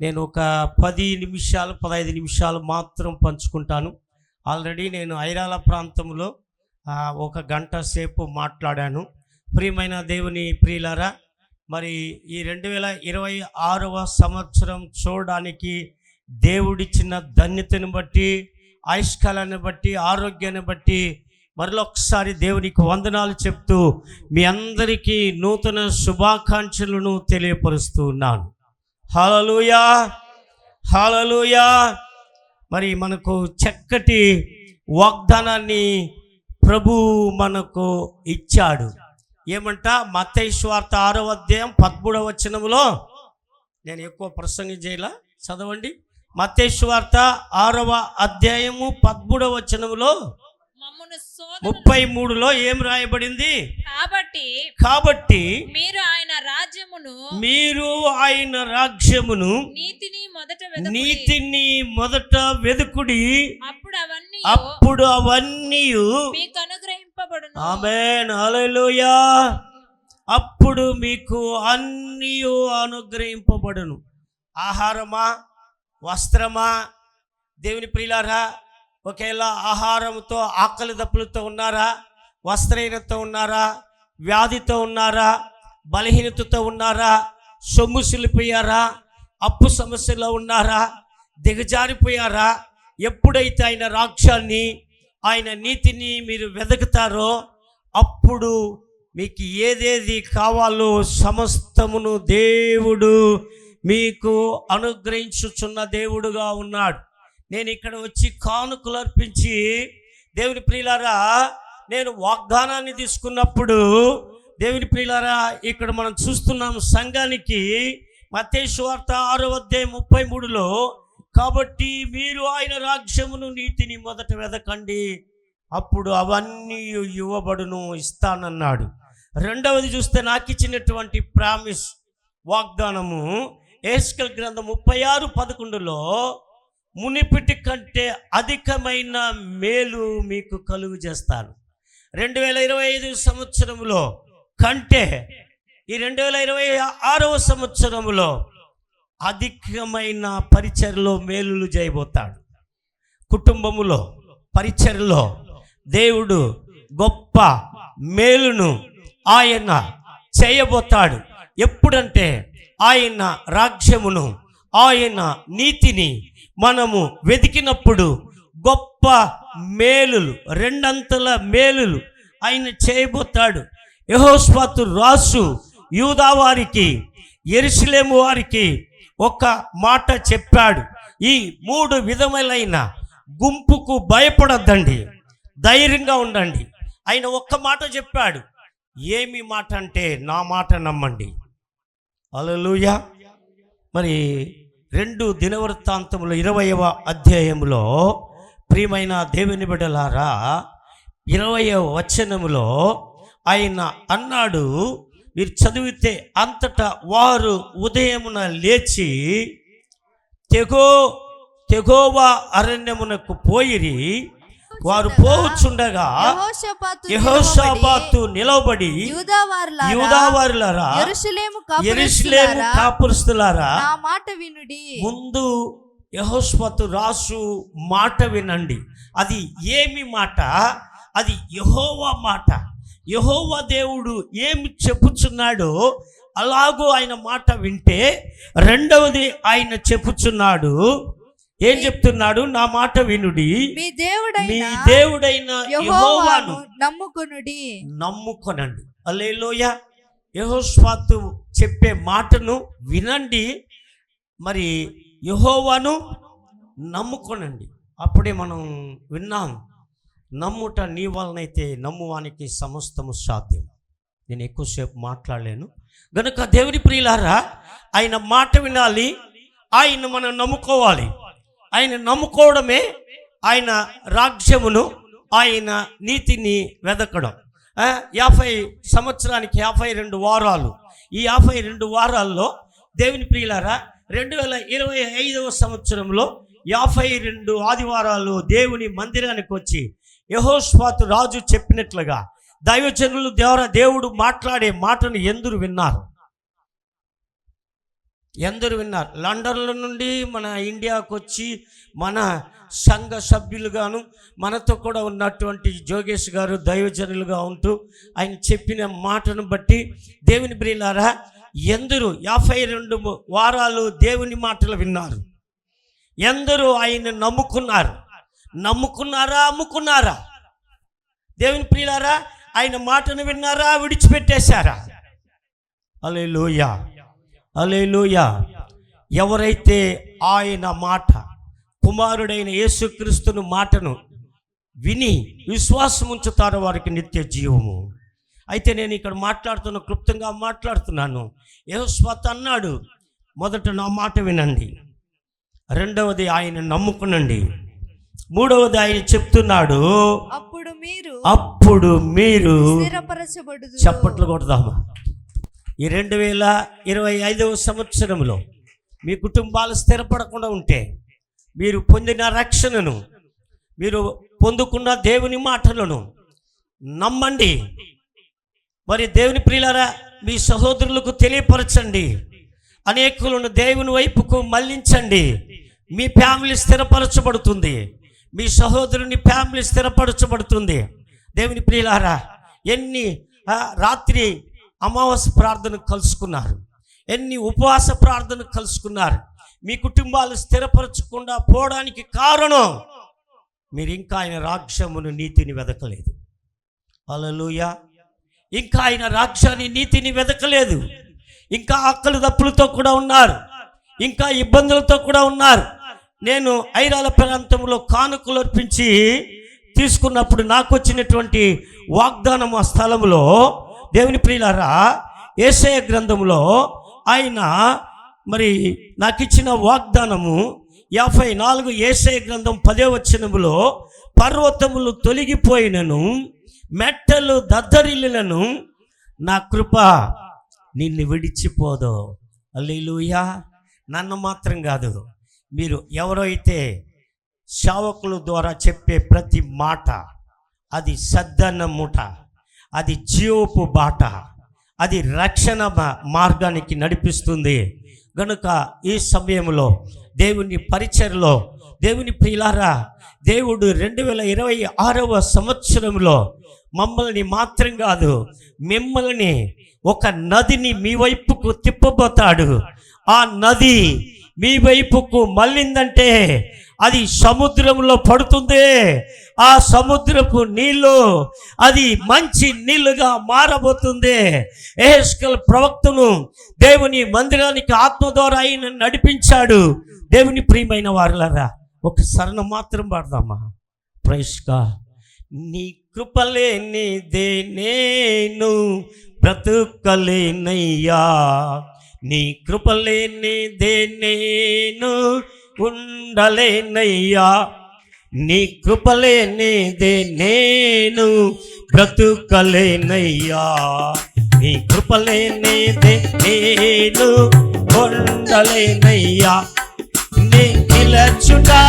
నేను ఒక 10 నిమిషాలు 15 నిమిషాలు మాత్రం పంచుకుంటాను. ఆల్రెడీ నేను ఐరాల ప్రాంతంలో ఒక గంట సేపు మాట్లాడాను. ప్రియమైన దేవుని ప్రియులారా, మరి ఈ 2026వ సంవత్సరం చూడడానికి దేవుడిచ్చిన ధన్యతను బట్టి, ఆయుష్కాలాన్ని బట్టి, ఆరోగ్యాన్ని బట్టి మరొకసారి దేవునికి వందనాలు చెప్తూ మీ అందరికీ నూతన శుభాకాంక్షలను తెలియపరుస్తూ ఉన్నాను. హల్లెలూయా, హల్లెలూయా. మరి మనకు చక్కటి వాగ్దానాన్ని ప్రభు మనకు ఇచ్చాడు. ఏమంట? మత్తయి సువార్త 6వ అధ్యాయం 13వ వచనములో, నేను ఎక్కువ ప్రసంగం చేయాల, చదవండి. మత్తయి సువార్త 6వ అధ్యాయము 13వ వచనములో 33లో ఏం రాయబడింది? కాబట్టి మీరు ఆయన రాజ్యమును నీతిని మొదట వెదుకుడి, అప్పుడు అవన్నీ మీకు అనుగ్రహింపబడును. ఆమేన్, హల్లెలూయా. అప్పుడు మీకు అన్నీ అనుగ్రహింపబడును. ఆహారమా, వస్త్రమా? దేవుని ప్రియులారా, ఒకేలా ఆహారంతో ఆకలి దప్పులతో ఉన్నారా? వస్త్రహీనతతో ఉన్నారా? వ్యాధితో ఉన్నారా? బలహీనతతో ఉన్నారా? సొమ్ముసిలిపోయారా? అప్పు సమస్యలో ఉన్నారా? దిగజారిపోయారా? ఎప్పుడైతే ఆయన రాజ్యాన్ని, ఆయన నీతిని మీరు వెతుకుతారో అప్పుడు మీకు ఏదేది కావాలో సమస్తమును దేవుడు మీకు అనుగ్రహించుచున్న దేవుడుగా ఉన్నాడు. నేను ఇక్కడ వచ్చి కానుకలు అర్పించి, దేవుని ప్రియులారా, నేను వాగ్దానాన్ని తీసుకున్నప్పుడు, దేవుని ప్రియులారా, ఇక్కడ మనం చూస్తున్నాం సంఘానికి మత్తయి సువార్త 6వ అధ్యాయం 33లో, కాబట్టి మీరు ఆయన రాజ్యమును నీతిని మొదట వెదకండి, అప్పుడు అవన్నీ ఇవ్వబడును, ఇస్తానన్నాడు. రెండవది చూస్తే నాకు ఇచ్చినటువంటి ప్రామిస్, వాగ్దానము ఎహెజ్కేలు గ్రంథం 36:11లో, మునిపిటి కంటే అధికమైన మేలు మీకు కలుగు చేస్తాను. 2025 సంవత్సరంలో కంటే ఈ 2026వ సంవత్సరంలో అధికమైన పరిచర్యలో మేలులు చేయబోతాడు. కుటుంబములో, పరిచర్యలో దేవుడు గొప్ప మేలును ఆయన చేయబోతాడు. ఎప్పుడంటే ఆయన రాజ్యమును, ఆయన నీతిని మనము వెతికినప్పుడు గొప్ప మేలులు, రెండంతల మేలులు ఆయన చేయబోతాడు. యెహోషాపాతు రాజు యూదా వారికి, యెరూషలేము వారికి ఒక మాట చెప్పాడు. ఈ 3 విధములైన గుంపుకు భయపడొద్దండి, ధైర్యంగా ఉండండి. ఆయన ఒక్క మాట చెప్పాడు. ఏమి మాట అంటే, నా మాట నమ్మండి. హల్లెలూయా. మరి 2 దినవృత్తాంతములు 20వ అధ్యాయములో, ప్రియమైన దేవుని బిడ్డలారా, 20వ వచనములో ఆయన అన్నాడు, మీరు చదివితే, అంతటా వారు ఉదయమున లేచి తెకోవా అరణ్యమునకు పోయిరి. వారు పోవచ్చుండగా యెహోషాపాతు నిలబడి, యూదావారులారా, యెరూషలేము కాపురస్తులారా, నా మాట వినుడి. ముందు యెహోషాపాతు రాజు మాట వినండి. అది ఏమి మాట? అది యెహోవా మాట. యెహోవా దేవుడు ఏమి చెప్పుచున్నాడో అలాగూ ఆయన మాట వింటే, రెండవది ఆయన చెప్పుచున్నాడు. ఏం చెప్తున్నాడు? నా మాట వినుడి, మీ దేవుడైన యెహోవాను నమ్ముకొనండి. హల్లెలూయా. యెహోషాపాతు చెప్పే మాటను వినండి, మరి యెహోవాను నమ్ముకొనండి. అప్పుడే మనం విన్నాం, నమ్ముట నీ వలనైతే నమ్మువానికి సమస్తము సాధ్యం. నేను ఎక్కువసేపు మాట్లాడలేను గనుక, దేవుని ప్రియులారా, ఆయన మాట వినాలి, ఆయన మనం నమ్ముకోవాలి. ఆయన నమ్ముకోవడమే ఆయన రాజ్యమును, ఆయన నీతిని వెదకడం. 50 సంవత్సరానికి 52 వారాలు. ఈ 52 వారాల్లో దేవుని ప్రియులారా, 2025వ సంవత్సరంలో 52 ఆదివారాలు దేవుని మందిరానికి వచ్చి యెహోషాపాతు రాజు చెప్పినట్లుగా దైవజనులు ద్వారా దేవుడు మాట్లాడే మాటను ఎందరు విన్నారు? ఎందరు విన్నారు? లండన్లో నుండి మన ఇండియాకు వచ్చి మన సంఘ సభ్యులుగాను మనతో కూడా ఉన్నటువంటి జోగేష్ గారు దైవజనులుగా ఉంటూ ఆయన చెప్పిన మాటను బట్టి దేవుని ప్రియులారా, ఎందరూ 52 వారాలు దేవుని మాటలు విన్నారు. ఎందరూ ఆయన నమ్ముకున్నారా అమ్ముకున్నారా? దేవుని ప్రియులారా, ఆయన మాటను విన్నారా విడిచిపెట్టేశారా? హల్లెలూయా, హల్లెలూయా. ఎవరైతే ఆయన మాట, కుమారుడైన యేసుక్రీస్తును మాటను విని విశ్వాసం ఉంచుతారో వారికి నిత్య జీవము. అయితే నేను ఇక్కడ క్లుప్తంగా మాట్లాడుతున్నాను. యెహోషాపాతు అన్నాడు, మొదట నా మాట వినండి, రెండవది ఆయన నమ్ముకునండి, మూడవది ఆయన చెప్తున్నాడు అప్పుడు మీరు చప్పట్లు కొడదామా. ఈ 2025వ సంవత్సరంలో మీ కుటుంబాలు స్థిరపడకుండా ఉంటే, మీరు పొందిన రక్షణను, మీరు పొందుకున్న దేవుని మాటలను నమ్మండి. మరి దేవుని ప్రియులారా, మీ సహోదరులకు తెలియపరచండి, అనేకులను దేవుని వైపుకు మళ్ళించండి. మీ ఫ్యామిలీ స్థిరపరచబడుతుంది, మీ సహోదరుని ఫ్యామిలీ స్థిరపరచబడుతుంది. దేవుని ప్రియులారా, ఎన్ని రాత్రి అమావాస్య ప్రార్థన కలుసుకున్నారు, ఎన్ని ఉపవాస ప్రార్థన కలుసుకున్నారు. మీ కుటుంబాలు స్థిరపరచకుండా పోవడానికి కారణం మీరు ఇంకా ఆయన రాజ్యమును నీతిని వెదకలేదు. హల్లెలూయా. ఇంకా ఆయన రాజ్యాన్ని నీతిని వెదకలేదు. ఇంకా ఆకలి దప్పులతో కూడా ఉన్నారు, ఇంకా ఇబ్బందులతో కూడా ఉన్నారు. నేను ఐరాల ప్రాంతంలో కానుకలు అర్పించి తీసుకున్నప్పుడు నాకు వచ్చినటువంటి వాగ్దానం, ఆ స్థలంలో దేవుని ప్రియులారా, యేషయా గ్రంథంలో ఆయన మరి నాకు ఇచ్చిన వాగ్దానము 54 యేషయా గ్రంథం 10వ వచనములో, పర్వతములు తొలగిపోయినను మెట్టలు దద్దరిల్లినను నా కృప నిన్ను విడిచిపోదు. హల్లెలూయా. నన్ను మాత్రం కాదు, మీరు ఎవరైతే సేవకుల ద్వారా చెప్పే ప్రతి మాట అది సద్దన్న మూట, అది జీవపు బాట, అది రక్షణ మార్గానికి నడిపిస్తుంది. గనుక ఈ సమయంలో దేవుని పరిచర్లో, దేవుని ప్రియులారా, దేవుడు 2026వ సంవత్సరంలో మమ్మల్ని మాత్రం కాదు, మిమ్మల్ని ఒక నదిని మీ వైపుకు తిప్పబోతాడు. ఆ నది మీ వైపుకు మళ్ళిందంటే అది సముద్రంలో పడుతుంది. ఆ సముద్రపు నీళ్ళు అది మంచి నీళ్ళుగా మారబోతుంది. యెహెజ్కేలు ప్రవక్తను దేవుని మందిరానికి ఆత్మ ద్వారా ఆయన నడిపించాడు. దేవుని ప్రియమైన వారులారా, ఒక శరణం మాత్రం పాడదామా. Praise God. నీ కృపలేనిదే నేను బ్రతుకలేనయ్యా, నీ కృపలేనిదే నేను ఉండలేనయ్యా, నీ కృపలేనిదే నేను బ్రతుకలేనయ్యా, నీ కృపలేనిదే నేను ఉండలేనయ్యా. నీ నిలచుటా,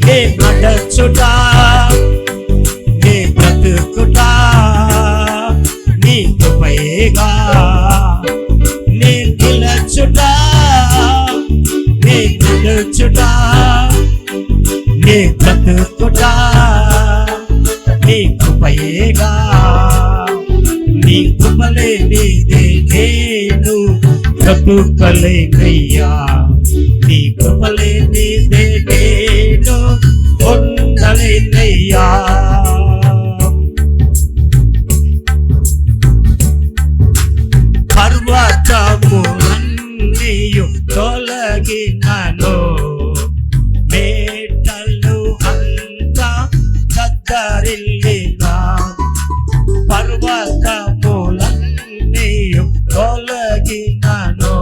నీ నడచుటా, నీ బ్రతుకుటా నీ కృపయేగా. నీ నిలచుటా, నీ నడచుటా, నీ బ్రతుకుటా నీ కృపయేగా. నీ కృపలేనిదే నేను బ్రతుకలేనయ్యా, నీ కృపలేనిదే నేను ఉండలేనయ్యా. పర్వతములన్నీయు తొలగినను, మేటలు అంతా దద్దరిల్లినా, పర్వతములన్నీయు తొలగినను,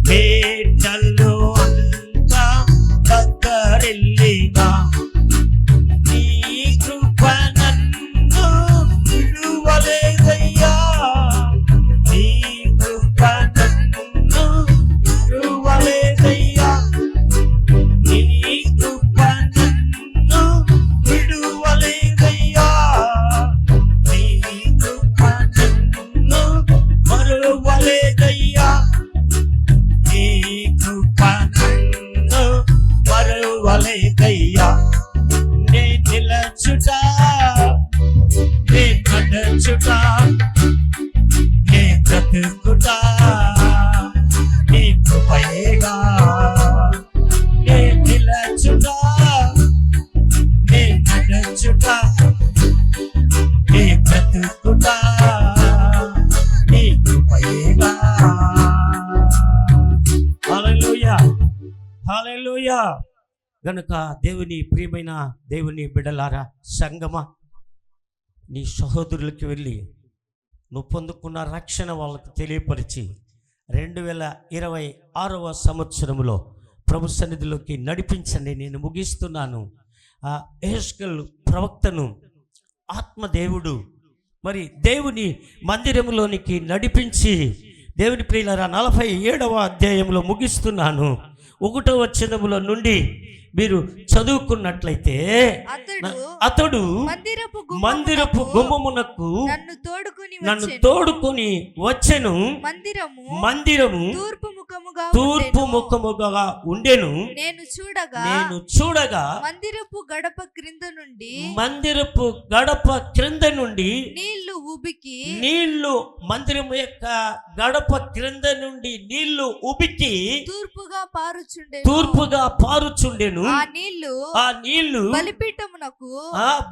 మేటలు అంతా దద్దరిల్లినా, నీ కృప నన్ను విడువలేదయ్యా, నీ కృప నన్ను విడువలేదయ్యా. హల్లెలూయా. గనుక దేవుని ప్రియమైన దేవుని బిడ్డలారా, సంగమా, నీ సహోదరులకి వెళ్ళి నువ్వు పొందుకున్న రక్షణ వాళ్ళకు తెలియపరిచి 2026వ సంవత్సరంలో ప్రభు సన్నిధిలోకి నడిపించండి. నేను ముగిస్తున్నాను. యెహెజ్కేలు ప్రవక్తను ఆత్మదేవుడు మరి దేవుని మందిరంలోనికి నడిపించి, దేవుని ప్రియులారా 47వ అధ్యాయంలో ముగిస్తున్నాను. 1వ వచనములో నుండి మీరు చదువుకున్నట్లయితే, అతడు మందిరపు గుమ్మమునకు నన్ను తోడుకొని వచ్చెను. మందిరము తూర్పు ముఖముగా ఉండెను. నేను చూడగా మందిరపు గడప క్రింద నుండి నీళ్లు మందిరము యొక్క గడప క్రింద నుండి నీళ్లు ఉబికి తూర్పుగా పారుచుండెను. ఆ నీళ్లు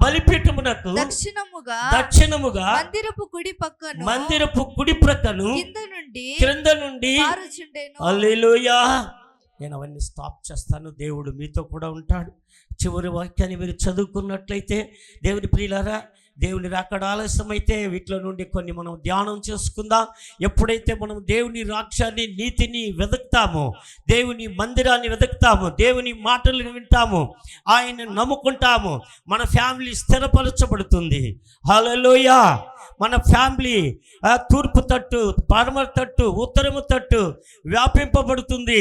బలిపీఠమునకు దక్షిణముగా మందిరపు కుడి ప్రక్కను క్రింద నుండి హల్లెలూయా. నేను అవన్నీ స్టాప్ చేస్తాను. దేవుడు మీతో కూడా ఉంటాడు. చివరి వాక్యాన్ని మీరు చదువుకున్నట్లయితే, దేవుని ప్రియులారా, దేవుని రాకడ ఆలస్యమైతే వీటిలో నుండి కొన్ని మనం ధ్యానం చేసుకుందాం. ఎప్పుడైతే మనం దేవుని రాజ్యాన్ని, నీతిని వెతుకుతామో, దేవుని మందిరాన్ని వెతుకుతామో, దేవుని మాటలను వింటాము, ఆయన నమ్ముకుంటాము, మన ఫ్యామిలీ స్థిరపరచబడుతుంది. హల్లెలూయా. మన ఫ్యామిలీ తూర్పు తట్టు, పడమర తట్టు, ఉత్తరము తట్టు వ్యాపింపబడుతుంది.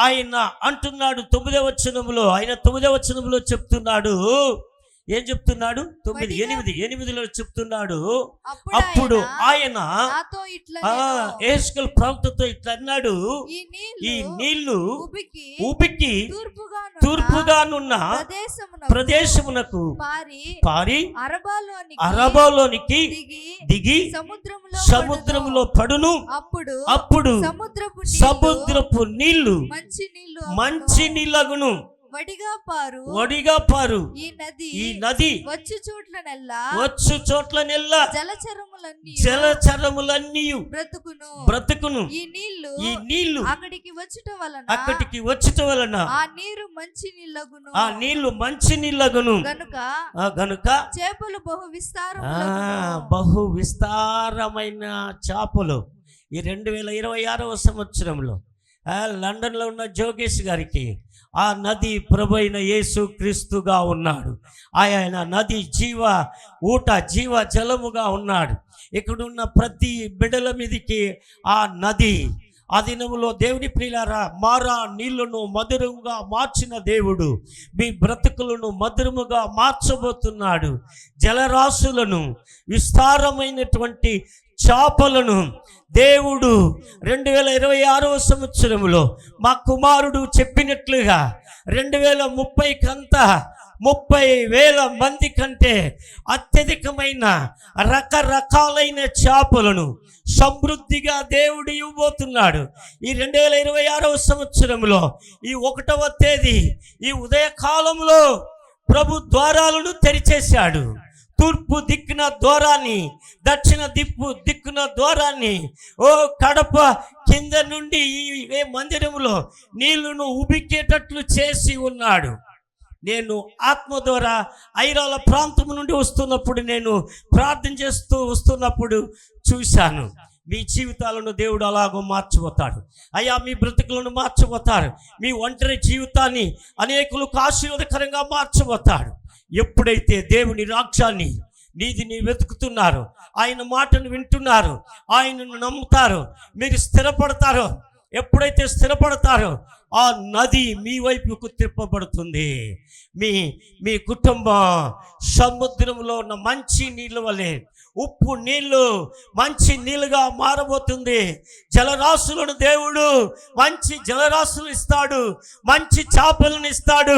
ఆయన అంటున్నాడు 9వ వచనములో, ఆయన 9వ వచనములో చెప్తున్నాడు. ఏం చెప్తున్నాడు? 8:8లో చెప్తున్నాడు. అప్పుడు ఆయన యెహెజ్కేలు ప్రవక్తతో ఇట్లా అన్నాడు, ఈ నీళ్లు ఉబికి తూర్పుగానున్న ప్రదేశమునకు పారి అరబాలోనికి దిగి సముద్రములో పడును. అప్పుడు సముద్రపు నీళ్లు మంచి నీళ్ళగును. వడిగా పారు ఈ నది వచ్చు చోట్లనెల్లా జలచరములన్నీ బ్రతుకును. ఈ నీళ్లు అక్కడికి వచ్చుట వలన ఆ నీళ్లు మంచి నీళ్ళగును. గనుక చేపలు బహు విస్తారమైన చేపలు. ఈ 2026వ సంవత్సరంలో లండన్లో ఉన్న జోగేష్ గారికి ఆ నది ప్రభు అయిన యేసు క్రీస్తుగా ఉన్నాడు. ఆయన నది జీవ జలముగా ఉన్నాడు. ఇక్కడున్న ప్రతి బిడ్డల మీదకి ఆ నది ఆ దినములో దేవుని ప్రియులారా, మారా నీళ్లను మధురముగా మార్చిన దేవుడు మీ బ్రతుకులను మధురముగా మార్చబోతున్నాడు. జలరాశులను, విస్తారమైనటువంటి చేపలను దేవుడు 2026వ సంవత్సరంలో మా కుమారుడు చెప్పినట్లుగా 2030 కంతా 30,000 మంది కంటే అత్యధికమైన రకరకాలైన చేపలను సమృద్ధిగా దేవుడు ఇవ్వబోతున్నాడు. ఈ 2026వ సంవత్సరంలో ఈ 1వ తేదీ ఈ ఉదయకాలంలో ప్రభు ద్వారాలను తెరిచేశాడు. తూర్పు దిక్కున ద్వారాన్ని, దక్షిణ దిక్కున ద్వారాన్ని, కడప కింద నుండి ఈ మందిరంలో నీళ్లను ఉబికేటట్లు చేసి ఉన్నాడు. నేను ఆత్మ ద్వారా ఐరాల ప్రాంతం నుండి వస్తున్నప్పుడు, నేను ప్రార్థన చేస్తూ వస్తున్నప్పుడు చూశాను. మీ జీవితాలను దేవుడు అలాగో మార్చబోతాడు. అయ్యా, మీ బ్రతుకులను మార్చబోతాడు. మీ ఒంటరి జీవితాన్ని అనేకులకు ఆశీర్వాదకరంగా మార్చబోతాడు. ఎప్పుడైతే దేవుని రాజ్యాన్ని, నీతిని వెతుకుతున్నారు, ఆయన మాటను వింటున్నారు, ఆయనను నమ్ముతారు, మీరు స్థిరపడతారో. ఎప్పుడైతే స్థిరపడతారో ఆ నది మీ వైపుకు తిప్పబడుతుంది. మీ కుటుంబం సముద్రంలో ఉన్న మంచి నీళ్ళ వలె, ఉప్పు నీళ్లు మంచి నీళ్ళుగా మారబోతుంది. జలరాశులను దేవుడు మంచి జలరాశులు ఇస్తాడు, మంచి చేపలను ఇస్తాడు,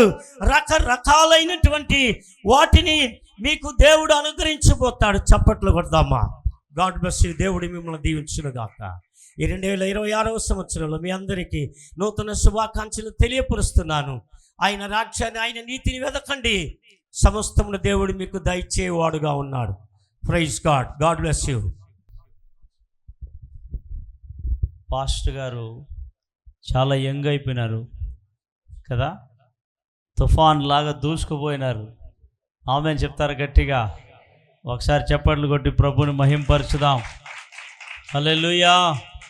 రకరకాలైనటువంటి వాటిని మీకు దేవుడు అనుగ్రహించబోతాడు. చప్పట్లు కొడదామా? God bless you. దేవుడు మిమ్మల్ని దీవించును గాక. ఈ 2026వ సంవత్సరంలో మీ అందరికీ నూతన శుభాకాంక్షలు తెలియపరుస్తున్నాను. ఆయన రాజ్యాన్ని, ఆయన నీతిని వెతకండి. సమస్తమును దేవుడు మీకు దయచేవాడుగా ఉన్నాడు. Praise God. God bless you. Pastor గారు చాలా యంగ్ అయిపోయినారు, కదా, తుఫాన్ లాగా దూసుకుపోయినారు. ఆమేన్ చెప్తారు గట్టిగా. ఒకసారి చప్పట్లు కొట్టి ప్రభుని మహింపరచుదాం. హల్లెలూయా.